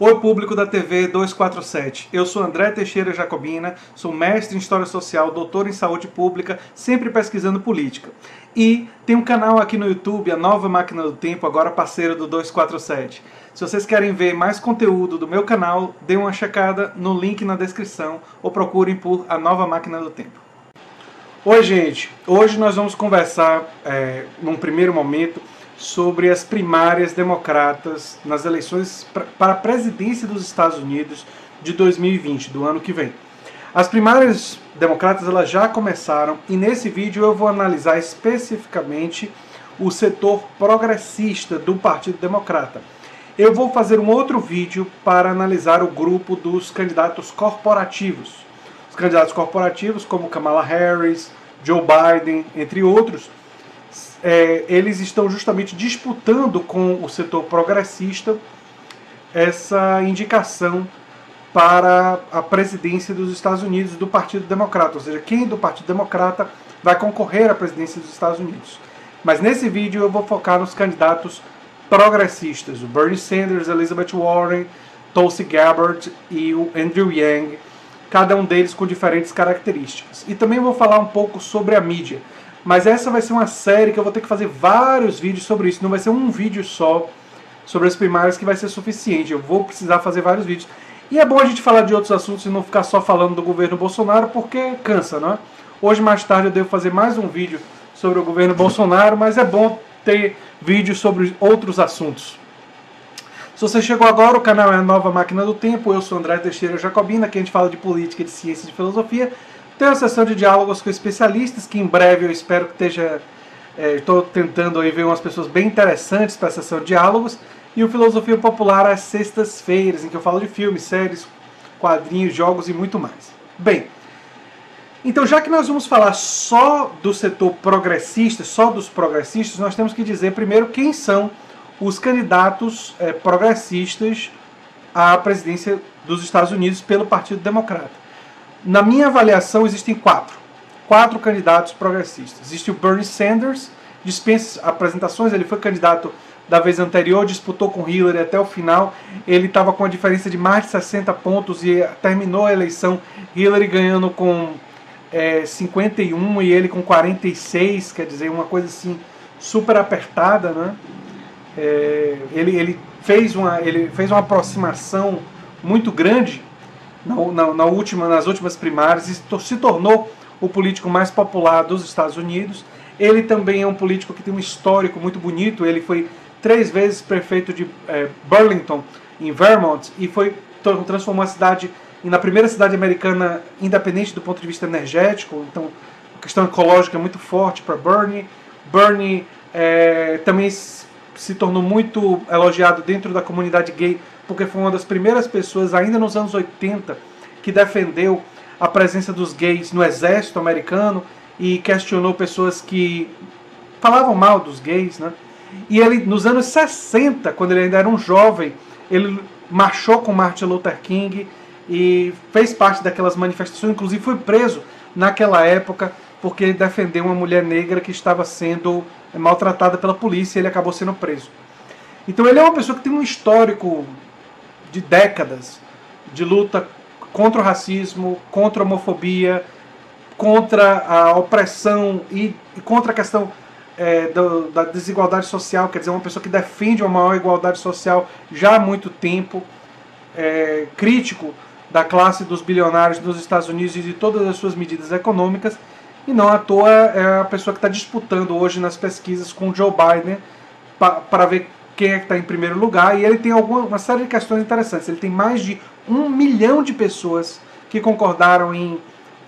Oi, público da TV 247. Eu sou André Teixeira Jacobina, sou mestre em História Social, doutor em Saúde Pública, sempre pesquisando política. E tem um canal aqui no YouTube, a Nova Máquina do Tempo, agora parceiro do 247. Se vocês querem ver mais conteúdo do meu canal, dê uma checada no link na descrição ou procurem por a Nova Máquina do Tempo. Oi, gente. Hoje nós vamos conversar, num primeiro momento, sobre as primárias democratas nas eleições para a presidência dos Estados Unidos de 2020, do ano que vem. As primárias democratas elas já começaram e nesse vídeo eu vou analisar especificamente o setor progressista do Partido Democrata. Eu vou fazer um outro vídeo para analisar o grupo dos candidatos corporativos. Os candidatos corporativos como Kamala Harris, Joe Biden, entre outros, eles estão justamente disputando com o setor progressista essa indicação para a presidência dos Estados Unidos do Partido Democrata, ou seja, quem do Partido Democrata vai concorrer à presidência dos Estados Unidos. Mas nesse vídeo eu vou focar nos candidatos progressistas, o Bernie Sanders, Elizabeth Warren, Tulsi Gabbard e o Andrew Yang, cada um deles com diferentes características. E também vou falar um pouco sobre a mídia. Mas essa vai ser uma série que eu vou ter que fazer vários vídeos sobre isso. Não vai ser um vídeo só sobre as primárias que vai ser suficiente. Eu vou precisar fazer vários vídeos. E é bom a gente falar de outros assuntos e não ficar só falando do governo Bolsonaro, porque cansa, não é? Hoje, mais tarde, eu devo fazer mais um vídeo sobre o governo Bolsonaro, mas é bom ter vídeos sobre outros assuntos. Se você chegou agora, o canal é a Nova Máquina do Tempo. Eu sou André Teixeira Jacobina, aqui a gente fala de política, de ciência e de filosofia. Tem uma sessão de diálogos com especialistas, que em breve eu espero que esteja... Estou tentando aí ver umas pessoas bem interessantes para a sessão de diálogos. E o Filosofia Popular às sextas-feiras, em que eu falo de filmes, séries, quadrinhos, jogos e muito mais. Bem, então já que nós vamos falar só do setor progressista, só dos progressistas, nós temos que dizer primeiro quem são os candidatos progressistas à presidência dos Estados Unidos pelo Partido Democrata. Na minha avaliação, existem quatro candidatos progressistas. Existe o Bernie Sanders, dispensa apresentações, ele foi candidato da vez anterior, disputou com Hillary até o final, ele estava com a diferença de mais de 60 pontos e terminou a eleição, Hillary ganhando com 51 e ele com 46, quer dizer, uma coisa assim super apertada, né? Ele fez uma aproximação muito grande nas últimas primárias e se tornou o político mais popular dos Estados Unidos. Ele também é um político que tem um histórico muito bonito. Ele foi 3 vezes prefeito de Burlington, em Vermont, e transformou a cidade na primeira cidade americana independente do ponto de vista energético. Então, a questão ecológica é muito forte para Bernie. Bernie também se tornou muito elogiado dentro da comunidade gay, porque foi uma das primeiras pessoas, ainda nos anos 80, que defendeu a presença dos gays no exército americano e questionou pessoas que falavam mal dos gays, né? E ele, nos anos 60, quando ele ainda era um jovem, ele marchou com Martin Luther King e fez parte daquelas manifestações, inclusive foi preso naquela época porque ele defendeu uma mulher negra que estava sendo maltratada pela polícia e ele acabou sendo preso. Então ele é uma pessoa que tem um histórico de décadas de luta contra o racismo, contra a homofobia, contra a opressão e contra a questão da desigualdade social, quer dizer, uma pessoa que defende uma maior igualdade social já há muito tempo, crítico da classe dos bilionários nos Estados Unidos e de todas as suas medidas econômicas, e não à toa é a pessoa que está disputando hoje nas pesquisas com Joe Biden para ver quem é que está em primeiro lugar, e ele tem uma série de questões interessantes. Ele tem mais de 1 milhão de pessoas que concordaram em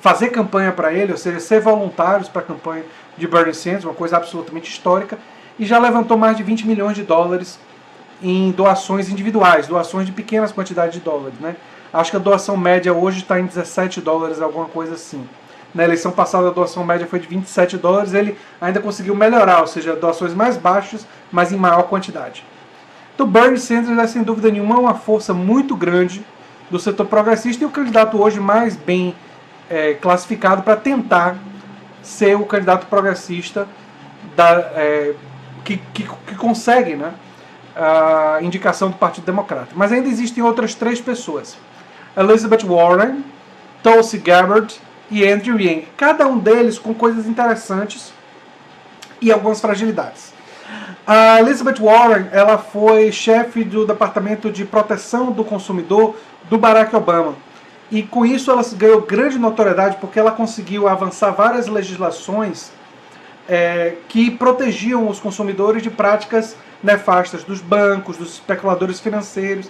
fazer campanha para ele, ou seja, ser voluntários para a campanha de Bernie Sanders, uma coisa absolutamente histórica, e já levantou mais de 20 milhões de dólares em doações individuais, doações de pequenas quantidades de dólares, né? Acho que a doação média hoje está em 17 dólares, alguma coisa assim. Na eleição passada a doação média foi de 27 dólares, ele ainda conseguiu melhorar, ou seja, doações mais baixas, mas em maior quantidade. Então Bernie Sanders é sem dúvida nenhuma uma força muito grande do setor progressista e o candidato hoje mais bem classificado para tentar ser o candidato progressista que consegue, né, a indicação do Partido Democrata. Mas ainda existem outras 3 pessoas. Elizabeth Warren, Tulsi Gabbard e Andrew Yang. Cada um deles com coisas interessantes e algumas fragilidades. A Elizabeth Warren, ela foi chefe do Departamento de Proteção do Consumidor do Barack Obama. E com isso ela ganhou grande notoriedade porque ela conseguiu avançar várias legislações que protegiam os consumidores de práticas nefastas dos bancos, dos especuladores financeiros.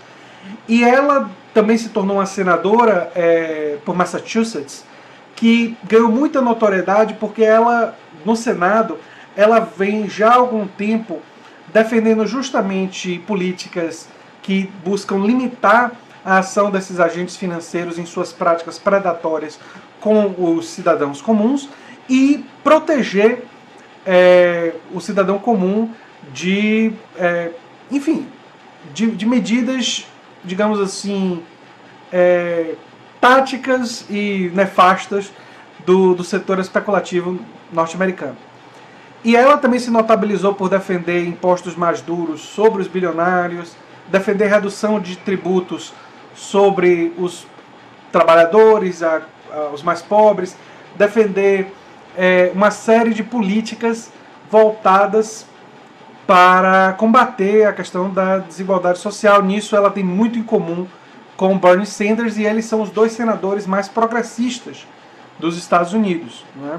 E ela também se tornou uma senadora por Massachusetts, que ganhou muita notoriedade porque ela, no Senado, ela vem já há algum tempo defendendo justamente políticas que buscam limitar a ação desses agentes financeiros em suas práticas predatórias com os cidadãos comuns e proteger o cidadão comum de medidas, digamos assim, táticas e nefastas do setor especulativo norte-americano. E ela também se notabilizou por defender impostos mais duros sobre os bilionários, defender redução de tributos sobre os trabalhadores, os mais pobres, defender uma série de políticas voltadas para combater a questão da desigualdade social. Nisso ela tem muito em comum com Bernie Sanders, e eles são os 2 senadores mais progressistas dos Estados Unidos, não é?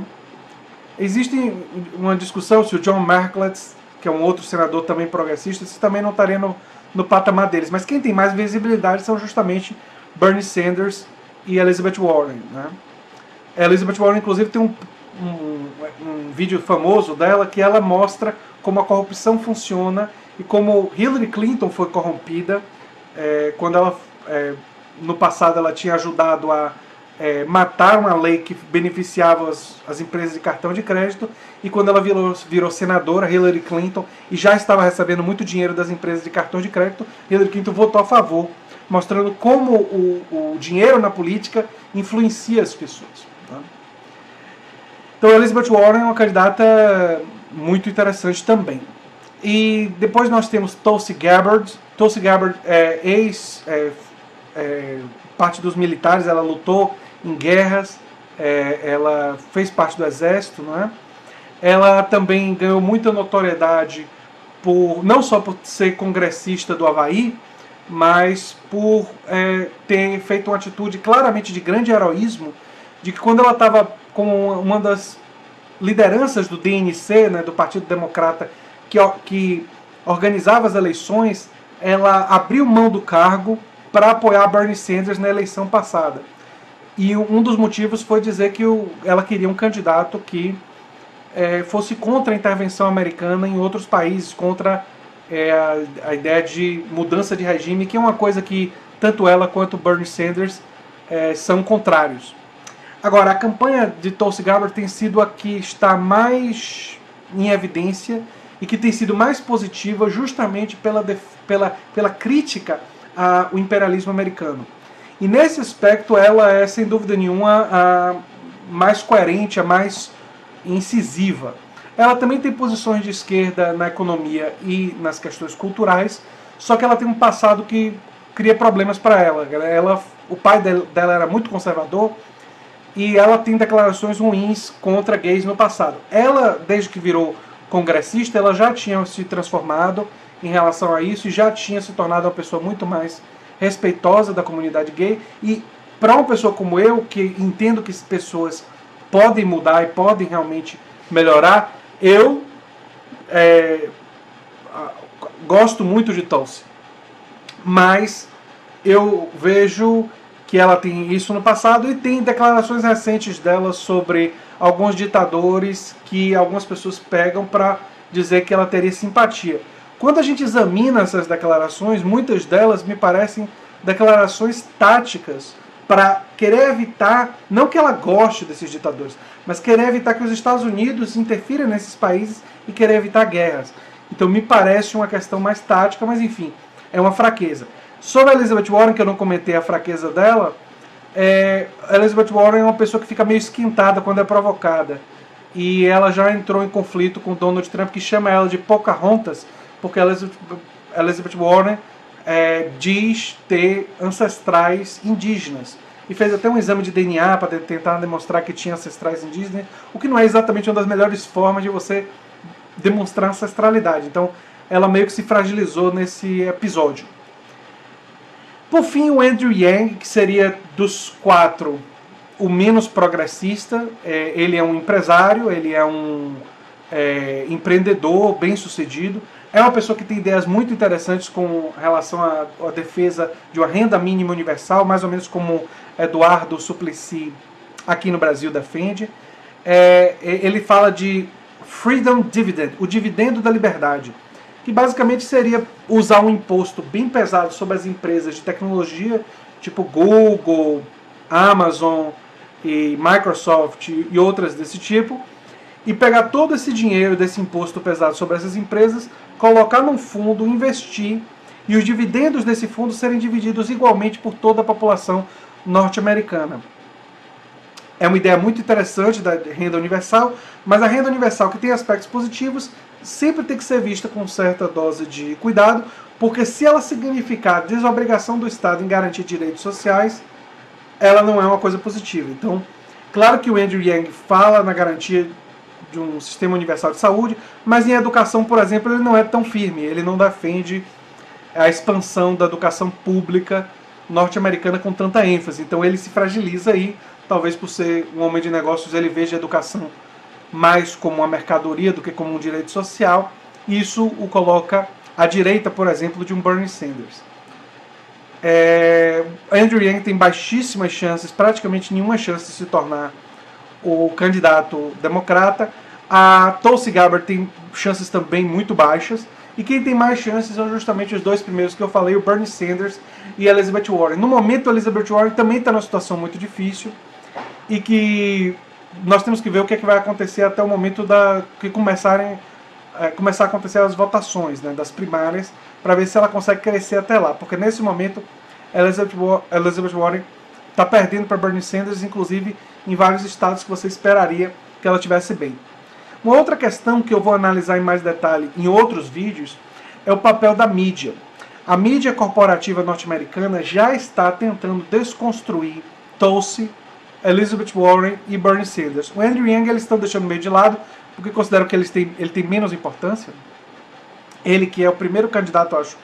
Existe uma discussão se o John Merkletz, que é um outro senador também progressista, se também não estaria no patamar deles. Mas quem tem mais visibilidade são justamente Bernie Sanders e Elizabeth Warren, né? A Elizabeth Warren, inclusive, tem um vídeo famoso dela que ela mostra como a corrupção funciona e como Hillary Clinton foi corrompida quando ela, no passado, ela tinha ajudado a matar uma lei que beneficiava as empresas de cartão de crédito, e quando ela virou senadora, Hillary Clinton, e já estava recebendo muito dinheiro das empresas de cartão de crédito, Hillary Clinton votou a favor, mostrando como o dinheiro na política influencia as pessoas. Tá? Então Elizabeth Warren é uma candidata muito interessante também. E depois nós temos Tulsi Gabbard. Tulsi Gabbard é parte dos militares, ela lutou em guerras, ela fez parte do exército, não é? Ela também ganhou muita notoriedade não só por ser congressista do Havaí, mas por ter feito uma atitude claramente de grande heroísmo, de que quando ela estava como uma das lideranças do DNC, né, do Partido Democrata, que organizava as eleições, ela abriu mão do cargo para apoiar Bernie Sanders na eleição passada. E um dos motivos foi dizer que ela queria um candidato que fosse contra a intervenção americana em outros países, contra a ideia de mudança de regime, que é uma coisa que tanto ela quanto Bernie Sanders são contrários. Agora, a campanha de Tulsi Gabbard tem sido a que está mais em evidência e que tem sido mais positiva justamente pela crítica ao imperialismo americano. E nesse aspecto ela é, sem dúvida nenhuma, a mais coerente, a mais incisiva. Ela também tem posições de esquerda na economia e nas questões culturais, só que ela tem um passado que cria problemas para ela. O pai dela era muito conservador e ela tem declarações ruins contra gays no passado. Ela, desde que virou congressista, ela já tinha se transformado em relação a isso e já tinha se tornado uma pessoa muito mais respeitosa da comunidade gay. E para uma pessoa como eu, que entendo que pessoas podem mudar e podem realmente melhorar, eu gosto muito de Tulsi. Mas eu vejo que ela tem isso no passado e tem declarações recentes dela sobre alguns ditadores que algumas pessoas pegam para dizer que ela teria simpatia. Quando a gente examina essas declarações, muitas delas me parecem declarações táticas para querer evitar, não que ela goste desses ditadores, mas querer evitar que os Estados Unidos interfiram nesses países e querer evitar guerras. Então me parece uma questão mais tática, mas enfim, é uma fraqueza. Sobre a Elizabeth Warren, que eu não comentei a fraqueza dela, a Elizabeth Warren é uma pessoa que fica meio esquentada quando é provocada. E ela já entrou em conflito com Donald Trump, que chama ela de Pocahontas, porque ela Elizabeth Warren diz ter ancestrais indígenas. E fez até um exame de DNA para tentar demonstrar que tinha ancestrais indígenas, o que não é exatamente uma das melhores formas de você demonstrar ancestralidade. Então, ela meio que se fragilizou nesse episódio. Por fim, o Andrew Yang, que seria dos 4 o menos progressista. Ele é um empresário, ele é um empreendedor bem-sucedido. É uma pessoa que tem ideias muito interessantes com relação à defesa de uma renda mínima universal, mais ou menos como Eduardo Suplicy aqui no Brasil defende. Ele fala de Freedom Dividend, o dividendo da liberdade, que basicamente seria usar um imposto bem pesado sobre as empresas de tecnologia, tipo Google, Amazon e Microsoft e outras desse tipo, e pegar todo esse dinheiro desse imposto pesado sobre essas empresas, colocar num fundo, investir, e os dividendos desse fundo serem divididos igualmente por toda a população norte-americana. É uma ideia muito interessante da renda universal, mas a renda universal, que tem aspectos positivos, sempre tem que ser vista com certa dose de cuidado, porque se ela significar desobrigação do Estado em garantir direitos sociais, ela não é uma coisa positiva. Então, claro que o Andrew Yang fala na garantia de um sistema universal de saúde, mas em educação, por exemplo, ele não é tão firme, ele não defende a expansão da educação pública norte-americana com tanta ênfase. Então ele se fragiliza aí, talvez por ser um homem de negócios, ele veja a educação mais como uma mercadoria do que como um direito social. Isso o coloca à direita, por exemplo, de um Bernie Sanders. Andrew Yang tem baixíssimas chances, praticamente nenhuma chance de se tornar o candidato democrata. A Tulsi Gabbard tem chances também muito baixas. E quem tem mais chances são justamente os dois primeiros que eu falei, o Bernie Sanders e a Elizabeth Warren. No momento, a Elizabeth Warren também está numa situação muito difícil e que nós temos que ver o que, é que vai acontecer até o momento que começar a acontecer as votações, né, das primárias, para ver se ela consegue crescer até lá. Porque nesse momento, a Elizabeth Warren está perdendo para Bernie Sanders, inclusive em vários estados que você esperaria que ela tivesse bem. Uma outra questão que eu vou analisar em mais detalhe em outros vídeos é o papel da mídia. A mídia corporativa norte-americana já está tentando desconstruir Tulsi, Elizabeth Warren e Bernie Sanders. O Andrew Yang eles estão deixando meio de lado, porque consideram que ele tem menos importância. Ele que é o primeiro candidato, acho,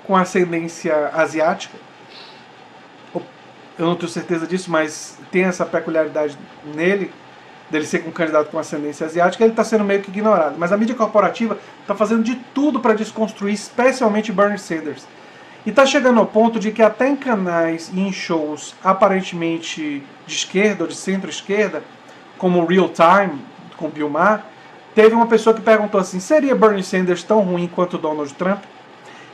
com ascendência asiática. Eu não tenho certeza disso, mas tem essa peculiaridade nele, dele ser um candidato com ascendência asiática. Ele está sendo meio que ignorado. Mas a mídia corporativa está fazendo de tudo para desconstruir, especialmente Bernie Sanders. E está chegando ao ponto de que até em canais e em shows aparentemente de esquerda ou de centro-esquerda, como Real Time, com Bill Maher, teve uma pessoa que perguntou assim: seria Bernie Sanders tão ruim quanto Donald Trump?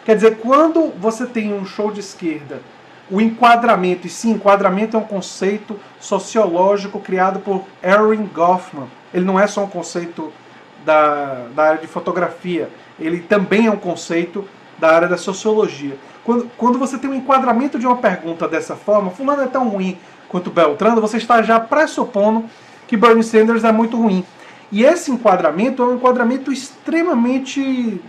Quer dizer, quando você tem um show de esquerda, o enquadramento, e sim, enquadramento é um conceito sociológico criado por Erving Goffman. Ele não é só um conceito da área de fotografia, ele também é um conceito da área da sociologia. Quando você tem um enquadramento de uma pergunta dessa forma, fulano é tão ruim quanto Beltrano, você está já pressupondo que Bernie Sanders é muito ruim. E esse enquadramento é um enquadramento extremamente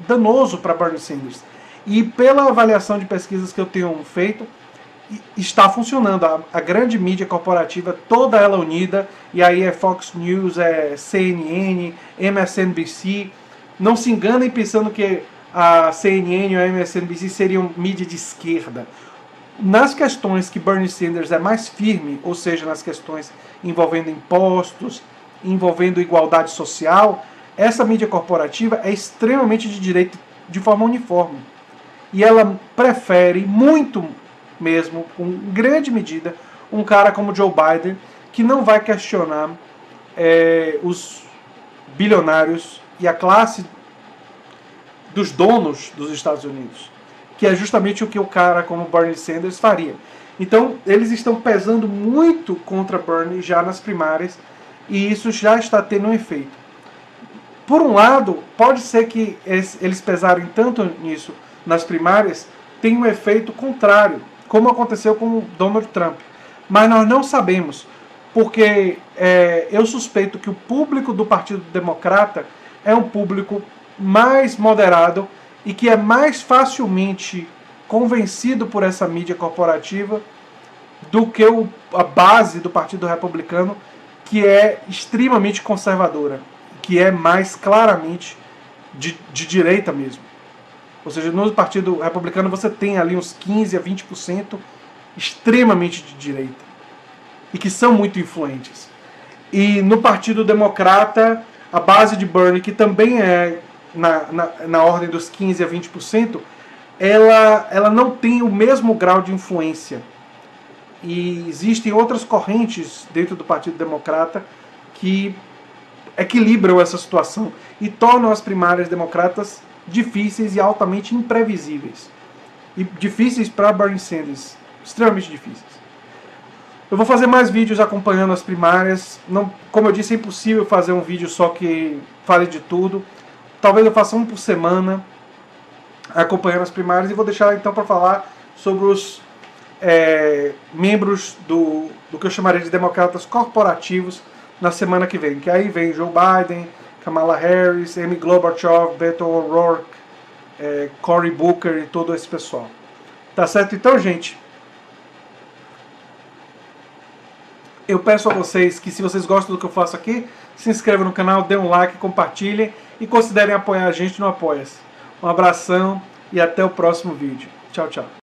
danoso para Bernie Sanders. E pela avaliação de pesquisas que eu tenho feito, está funcionando. A grande mídia corporativa, toda ela unida, e aí é Fox News, é CNN, MSNBC. Não se enganem pensando que a CNN ou a MSNBC seriam mídia de esquerda. Nas questões que Bernie Sanders é mais firme, ou seja, nas questões envolvendo impostos, envolvendo igualdade social, essa mídia corporativa é extremamente de direita de forma uniforme. E ela prefere muito mesmo, com grande medida, um cara como Joe Biden, que não vai questionar os bilionários e a classe dos donos dos Estados Unidos, que é justamente o que o cara como Bernie Sanders faria. Então, eles estão pesando muito contra Bernie já nas primárias, e isso já está tendo um efeito. Por um lado, pode ser que eles pesarem tanto nisso nas primárias, tem um efeito contrário, como aconteceu com Donald Trump. Mas nós não sabemos, porque eu suspeito que o público do Partido Democrata é um público mais moderado e que é mais facilmente convencido por essa mídia corporativa do que a base do Partido Republicano, que é extremamente conservadora, que é mais claramente de direita mesmo. Ou seja, no Partido Republicano você tem ali uns 15 a 20% extremamente de direita e que são muito influentes. E no Partido Democrata, a base de Bernie, que também é na ordem dos 15 a 20%, ela não tem o mesmo grau de influência. E existem outras correntes dentro do Partido Democrata que equilibram essa situação e tornam as primárias democratas difíceis e altamente imprevisíveis. E difíceis para Bernie Sanders, extremamente difíceis. Eu vou fazer mais vídeos acompanhando as primárias. Não, como eu disse, é impossível fazer um vídeo só que fale de tudo. Talvez eu faça um por semana acompanhando as primárias, e vou deixar então para falar sobre os membros do que eu chamaria de democratas corporativos na semana que vem. Que aí vem Joe Biden, Kamala Harris, Amy Klobuchar, Beto O'Rourke, Cory Booker e todo esse pessoal. Tá certo? Então, gente, eu peço a vocês que, se vocês gostam do que eu faço aqui, se inscrevam no canal, dê um like, compartilhem e considerem apoiar a gente no Apoia-se. Um abração e até o próximo vídeo. Tchau, tchau.